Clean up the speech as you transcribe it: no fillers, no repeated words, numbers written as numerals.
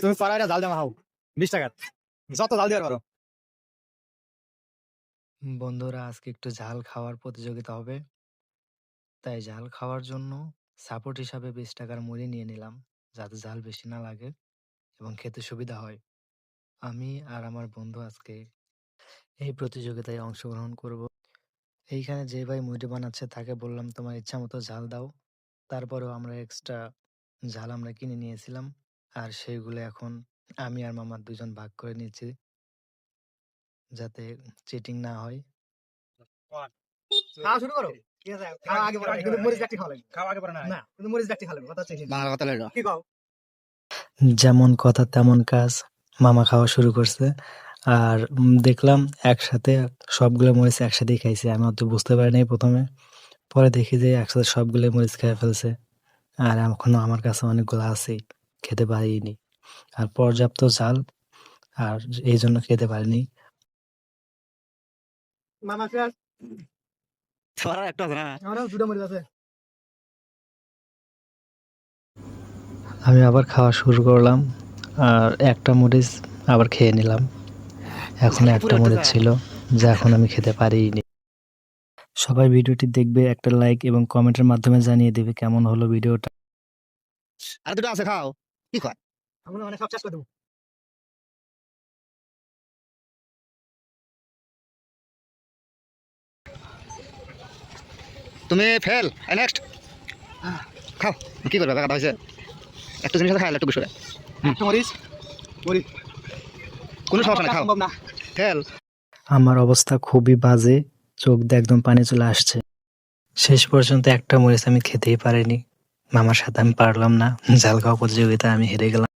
তুমি কড়াইটা জাল দেওয়া হাও 20 টাকা যত জাল দেওয়ার পারো। বন্ধুরা, আজকে একটু ঝাল খাওয়ার প্রতিযোগিতা হবে। তাই ঝাল খাওয়ার জন্য সাপোর্ট হিসাবে 20 টাকার মুড়ি নিয়ে নিলাম, যাতে ঝাল বেশি না লাগে এবং খেতে সুবিধা হয়। আমি আর আমার বন্ধু আজকে এই প্রতিযোগিতায় অংশগ্রহণ করব। এইখানে যে ভাই মুড়ি বানাচ্ছে তাকে বললাম, তোমার ইচ্ছা মতো ঝাল দাও। তারপরেও আমরা এক্সট্রা ঝাল আমরা কিনে নিয়েছিলাম, আর সেইগুলো এখন আমি আর মামা দুজন ভাগ করে নিচ্ছি, যাতে চিটিং না হয়। খাওয়া শুরু করো। ঠিক আছে, খাওয়া আগে পরে কিন্তু মরিচ ডাকটি খাওয়া লাগবে। খাওয়া আগে পরে না কিন্তু মরিচ ডাকটি খাওয়া লাগবে। কথা হচ্ছে বাংলা কথা লইলো কি কও? যেমন কথা তেমন কাজ, মামা খাওয়া শুরু করছে। আর দেখলাম একসাথে সবগুলো মরিচ একসাথেই খাইছে। আমি অত বুঝতে পারি নাই প্রথমে, পরে দেখি যে একসাথে সবগুলো মরিচ খেয়ে ফেলছে। আর এখনো আমার কাছে অনেকগুলো আছেই, খেতে পারিনি। আর পর্যাপ্ত ঝাল, আর এই জন্য খেতে পারিনি। মামা কে তোমার আর একটা আছে না? আমারও দুটো মরিচ আছে। আমি আবার খাওয়া শুরু করলাম, আর একটা মরিচ আবার খেয়ে নিলাম। এখন ঝালটা একটা পুরো মরিচ উঠতেছে। ছিল, যা এখন আমি খেতে পারিনি। সবাই ভিডিওটি দেখবে, একটা লাইক এবং কমেন্টের মাধ্যমে জানিয়ে দেবে কেমন হলো ভিডিওটা। আর দুটো আছে, খাও। কি কয়? আমরা মানে সব শেষ করে দেবো। তুমি ফেল। নেক্সট খাও। কি করবে? কাটা হয়েছে। একটা জিনিস খাইলে একটু বেশি করে। একটা মরিচ মরিচ কোনো সমস্যা না, খাও। সম্ভব না। ফেল। আমার অবস্থা খুবই বাজে, চোখ দিয়ে একদম পানি চলে আসছে। শেষ পর্যন্ত একটা মরিচ আমি খেতেই পারিনি। মামার সাথে আমি পারলাম না, ঝাল খাওয়া প্রতিযোগিতায় আমি হেরে গেলাম।